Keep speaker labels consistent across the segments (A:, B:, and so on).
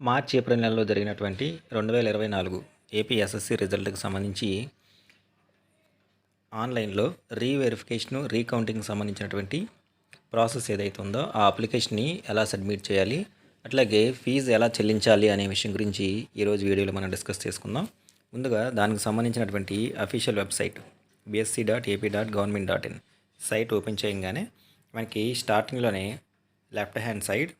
A: మార్చి, April నెలలో జరిగినటువంటి 2024 AP SSC రిజల్ట్‌కి సంబంధించి ఆన్‌లైన్‌లో రీవెరిఫికేషను, రీకౌంటింగ్‌కి సంబంధించినటువంటి ప్రాసెస్ ఏదైతే ఉందో ఆ అప్లికేషన్‌ని ఎలా సబ్మిట్ చేయాలి, అట్లాగే ఫీజు ఎలా చెల్లించాలి అనే విషయం గురించి ఈరోజు వీడియోలో మనం డిస్కస్ చేసుకుందాం. ముందుగా దానికి సంబంధించినటువంటి official website bsc.ap.government.in site open చేయంగానే మనకి స్టార్టింగ్‌లోనే left hand side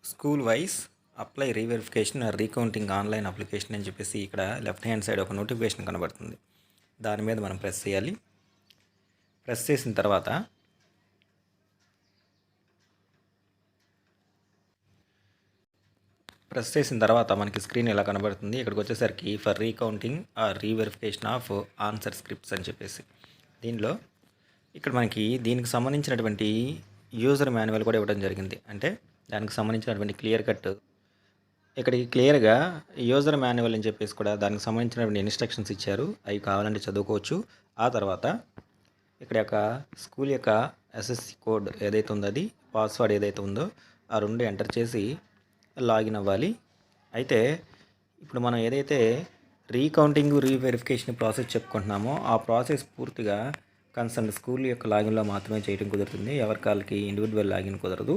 A: school wise apply reverification or recounting online application అని చెప్పేసి ఇక్కడ లెఫ్ట్ హ్యాండ్ సైడ్ ఒక నోటిఫికేషన్ కనబడుతుంది. దాని మీద మనం ప్రెస్ చేయాలి. ప్రెస్ చేసిన తర్వాత మనకి స్క్రీన్ ఎలా కనబడుతుంది. ఇక్కడికి వచ్చేసరికి for recounting or reverification of answer scripts అని చెప్పేసి దీనిలో ఇక్కడ మనకి దీనికి సంబంధించినటువంటి యూజర్ మాన్యువల్ కూడా ఇవ్వడం జరిగింది. అంటే దానికి సంబంధించినటువంటి క్లియర్ కట్ ఇక్కడికి క్లియర్గా యూజర్ మాన్యువల్ అని చెప్పేసి కూడా దానికి సంబంధించినటువంటి ఇన్స్ట్రక్షన్స్ ఇచ్చారు. అవి కావాలంటే చదువుకోవచ్చు. ఆ తర్వాత ఇక్కడ యొక్క స్కూల్ యొక్క ఎస్ఎస్సి కోడ్ ఏదైతే ఉందో అది పాస్వర్డ్ ఏదైతే ఉందో ఆ రెండు ఎంటర్ చేసి లాగిన్ అవ్వాలి. అయితే ఇప్పుడు మనం ఏదైతే రీకౌంటింగ్ రీవెరిఫికేషన్ ప్రాసెస్ చెప్పుకుంటున్నామో ఆ ప్రాసెస్ పూర్తిగా కన్సర్న్ స్కూల్ యొక్క లాగిన్లో మాత్రమే చేయడం కుదురుతుంది. ఎవరికాళ్ళకి ఇండివిజువల్ లాగిన్ కుదరదు.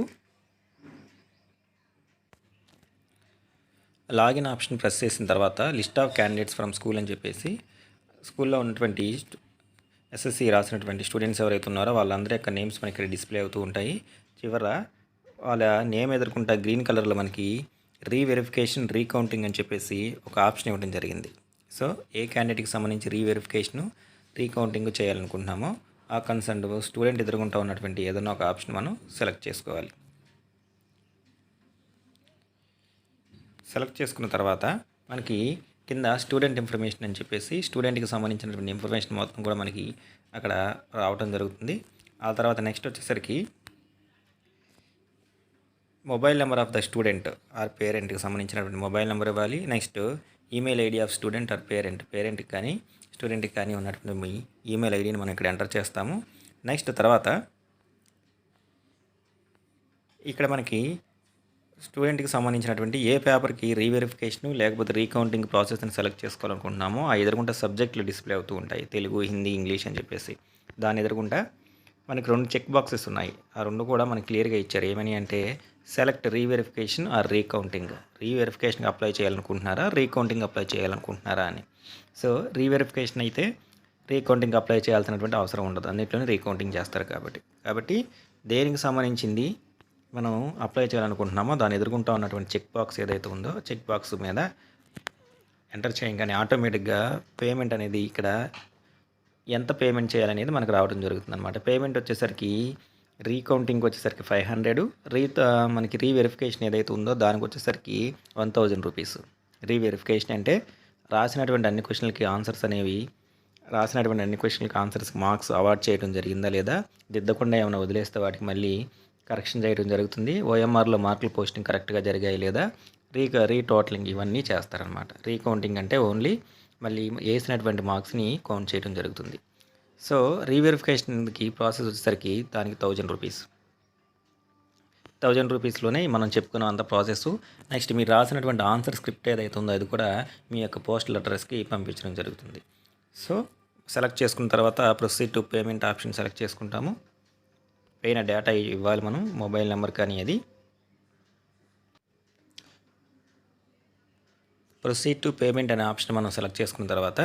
A: లాగిన్ ఆప్షన్ ప్రెస్ చేసిన తర్వాత list of candidates from school అని చెప్పేసి స్కూల్లో ఉన్నటువంటి ఎస్ఎస్సి రాసినటువంటి స్టూడెంట్స్ ఎవరైతే ఉన్నారో వాళ్ళందరి యొక్క నేమ్స్ మనకి ఇక్కడ డిస్ప్లే అవుతూ ఉంటాయి. చివర వాళ్ళ నేమ్ ఎదుర్కొంటా గ్రీన్ కలర్లో మనకి రీవెరిఫికేషన్ రీకౌంటింగ్ అని చెప్పేసి ఒక ఆప్షన్ ఇవ్వడం జరిగింది. సో ఏ క్యాండిడేట్కి సంబంధించి రీవెరిఫికేషను రీకౌంటింగ్ చేయాలనుకుంటున్నామో ఆ కన్సర్న్ స్టూడెంట్ ఎదుర్కొంటూ ఉన్నటువంటి ఏదైనా ఒక ఆప్షన్ మనం సెలెక్ట్ చేసుకోవాలి. సెలెక్ట్ చేసుకున్న తర్వాత మనకి కింద స్టూడెంట్ ఇన్ఫర్మేషన్ అని చెప్పేసి స్టూడెంట్కి సంబంధించినటువంటి ఇన్ఫర్మేషన్ మొత్తం కూడా మనకి అక్కడ రావడం జరుగుతుంది. ఆ తర్వాత నెక్స్ట్ వచ్చేసరికి mobile number of the student or పేరెంట్కి సంబంధించినటువంటి మొబైల్ నెంబర్ ఇవ్వాలి. Next email ID of student or పేరెంట్కి కానీ స్టూడెంట్కి కానీ ఉన్నటువంటి మీ ఈమెయిల్ ఐడిని మనం ఇక్కడ ఎంటర్ చేస్తాము. నెక్స్ట్ తర్వాత ఇక్కడ మనకి స్టూడెంట్కి సంబంధించినటువంటి ఏ పేపర్కి రీవెరిఫికేషన్ లేకపోతే రీకౌంటింగ్ ప్రాసెస్ని సెలెక్ట్ చేసుకోవాలనుకుంటున్నామో ఆ ఎదురుకుంటా సబ్జెక్టులు డిస్ప్లే అవుతూ ఉంటాయి. తెలుగు, హిందీ, ఇంగ్లీష్ అని చెప్పేసి దాని ఎదురుకుంటా మనకి రెండు చెక్ బాక్సెస్ ఉన్నాయి. ఆ రెండు కూడా మనకి క్లియర్గా ఇచ్చారు. ఏమని అంటే సెలెక్ట్ రీవెరిఫికేషన్ ఆర్ రీకౌంటింగ్. రీవెరిఫికేషన్కి అప్లై చేయాలనుకుంటున్నారా, రీకౌంటింగ్ అప్లై చేయాలనుకుంటున్నారా అని. సో రీవెరిఫికేషన్ అయితే రీకౌంటింగ్ అప్లై చేయాల్సినటువంటి అవసరం ఉండదు. అన్నిట్లోనే రీకౌంటింగ్ చేస్తారు కాబట్టి దేనికి సంబంధించింది మనం అప్లై చేయాలనుకుంటున్నామో దాన్ని ఎదుర్కొంటూ ఉన్నటువంటి చెక్ బాక్స్ ఏదైతే ఉందో చెక్ బాక్స్ మీద ఎంటర్ చేయగానే ఆటోమేటిక్గా పేమెంట్ అనేది ఇక్కడ ఎంత పేమెంట్ చేయాలనేది మనకు రావడం జరుగుతుంది అనమాట. పేమెంట్ వచ్చేసరికి రీకౌంటింగ్ వచ్చేసరికి 500, మనకి రీవెరిఫికేషన్ ఏదైతే ఉందో దానికి వచ్చేసరికి 1000 రూపీస్. రీవెరిఫికేషన్ అంటే రాసినటువంటి అన్ని క్వశ్చన్లకి ఆన్సర్స్కి మార్క్స్ అవార్డ్ చేయడం జరిగిందా లేదా, దిద్దకుండా ఏమైనా వదిలేస్తే వాటికి మళ్ళీ కరెక్షన్ చేయడం జరుగుతుంది. ఓఎంఆర్లో మార్కులు పోస్టింగ్ కరెక్ట్గా జరిగాయి లేదా, రీటోటలింగ్ ఇవన్నీ చేస్తారనమాట. రీకౌంటింగ్ అంటే ఓన్లీ మళ్ళీ వేసినటువంటి మార్క్స్ని కౌంట్ చేయడం జరుగుతుంది. సో రీవెరిఫికేషన్కి ప్రాసెస్ వచ్చేసరికి దానికి 1000 రూపీస్. 1000 రూపీస్లోనే మనం చెప్పుకున్న అంత ప్రాసెస్. నెక్స్ట్ మీరు రాసినటువంటి ఆన్సర్ స్క్రిప్ట్ ఏదైతే ఉందో అది కూడా మీ యొక్క పోస్టల్ అడ్రస్కి పంపించడం జరుగుతుంది. సో సెలెక్ట్ చేసుకున్న తర్వాత proceed to payment option select చేసుకుంటాము. పైన డేటా ఇవ్వాలి మనం, మొబైల్ నెంబర్ కానీ అది. ప్రొసీడ్ టు పేమెంట్ అనే ఆప్షన్ మనం సెలెక్ట్ చేసుకున్న తర్వాత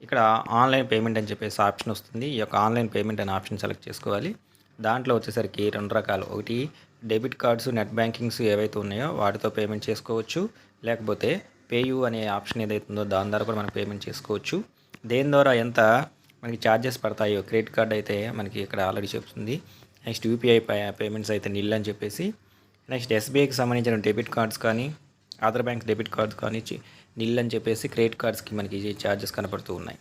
A: ఇక్కడ ఆన్లైన్ పేమెంట్ అని చెప్పేసి ఆప్షన్ వస్తుంది. ఈ యొక్క ఆన్లైన్ పేమెంట్ అనే ఆప్షన్ సెలెక్ట్ చేసుకోవాలి. దాంట్లో వచ్చేసరికి రెండు రకాలు, ఒకటి డెబిట్ కార్డ్స్, నెట్ బ్యాంకింగ్స్ ఏవైతే ఉన్నాయో వాటితో పేమెంట్ చేసుకోవచ్చు. లేకపోతే పేయూ అనే ఆప్షన్ ఏదైతే ఉందో దాని ద్వారా కూడా మనం పేమెంట్ చేసుకోవచ్చు. దేని ద్వారా ఎంత మనకి ఛార్జెస్ పడతాయో క్రెడిట్ కార్డ్ అయితే మనకి ఇక్కడ ఆల్రెడీ చెప్తుంది. నెక్స్ట్ యూపీఐ పేమెంట్స్ అయితే నిల్ అని చెప్పేసి, నెక్స్ట్ ఎస్బీఐకి సంబంధించిన డెబిట్ కార్డ్స్ కానీ అదర్ బ్యాంక్ డెబిట్ కార్డ్స్ కానీ నిల్ అని చెప్పేసి క్రెడిట్ కార్డ్స్కి మనకి ఛార్జెస్ కనపడుతూ ఉన్నాయి.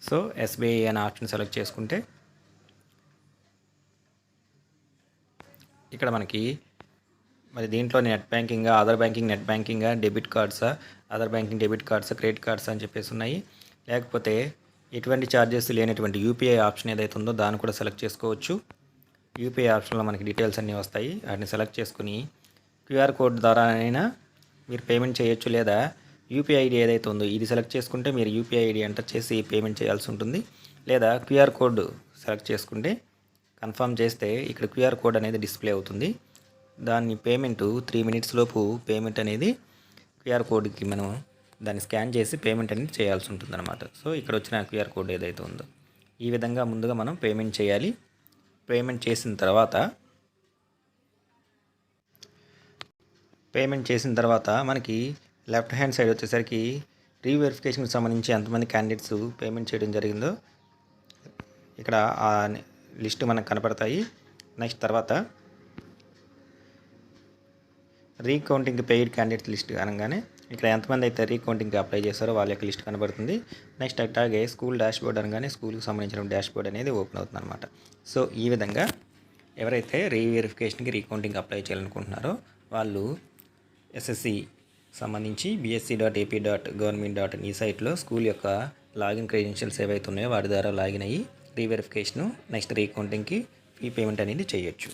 A: సో ఎస్బీఐ అనే ఆప్షన్ సెలెక్ట్ చేసుకుంటే ఇక్కడ మనకి మరి దీంట్లో net banking, other banking net banking, debit cards, other banking debit cards, credit cards అని చెప్పేసి ఉన్నాయి. లేకపోతే ఎటువంటి ఛార్జెస్ లేనటువంటి యూపీఐ ఆప్షన్ ఏదైతే ఉందో దాన్ని కూడా సెలెక్ట్ చేసుకోవచ్చు. యూపీఐ ఆప్షన్లో మనకి డీటెయిల్స్ అన్నీ వస్తాయి. వాటిని సెలెక్ట్ చేసుకుని క్యూఆర్ కోడ్ ద్వారానైనా మీరు పేమెంట్ చేయొచ్చు, లేదా యూపీఐ ఐడి ఏదైతే ఉందో ఇది సెలెక్ట్ చేసుకుంటే మీరు యూపీఐ ఐడి ఎంటర్ చేసి పేమెంట్ చేయాల్సి ఉంటుంది. లేదా క్యూఆర్ కోడ్ సెలెక్ట్ చేసుకుంటే కన్ఫర్మ్ చేస్తే ఇక్కడ క్యూఆర్ కోడ్ అనేది డిస్ప్లే అవుతుంది. దాన్ని పేమెంట్ 3 minutes లోపు పేమెంట్ అనేది క్యూఆర్ కోడ్కి మనం దాన్ని స్కాన్ చేసి పేమెంట్ అనేది చేయాల్సి ఉంటుంది అనమాట. సో ఇక్కడ వచ్చిన క్యూఆర్ కోడ్ ఏదైతే ఉందో ఈ విధంగా ముందుగా మనం పేమెంట్ చేయాలి. పేమెంట్ చేసిన తర్వాత మనకి లెఫ్ట్ హ్యాండ్ సైడ్ వచ్చేసరికి రీవెరిఫికేషన్కి సంబంధించి ఎంతమంది క్యాండిడేట్స్ పేమెంట్ చేయడం జరిగిందో ఇక్కడ ఆ లిస్ట్ మనకు కనపడతాయి. నెక్స్ట్ తర్వాత రీకౌంటింగ్ పెయిడ్ క్యాండిడేట్ లిస్ట్ అనగానే ఇక్కడ ఎంతమంది అయితే రీకౌంటింగ్కి అప్లై చేస్తారో వాళ్ళ యొక్క లిస్ట్ కనబడుతుంది. నెక్స్ట్ అట్లాగే స్కూల్ డాష్ బోర్డ్ అనగానే స్కూల్కి సంబంధించిన డాష్ బోర్డ్ అనేది ఓపెన్ అవుతుంది అనమాట. సో ఈ విధంగా ఎవరైతే రీవెరిఫికేషన్కి రీకౌంటింగ్ అప్లై చేయాలనుకుంటున్నారో వాళ్ళు ఎస్ఎస్సి సంబంధించి bsc.ap.government.in ఈ సైట్లో స్కూల్ యొక్క లాగిన్ క్రెడెన్షియల్స్ ఏవైతే ఉన్నాయో వాటి ద్వారా లాగిన్ అయ్యి రీవెరిఫికేషను నెక్స్ట్ రీకౌంటింగ్కి ఫీ పేమెంట్ అనేది చేయొచ్చు.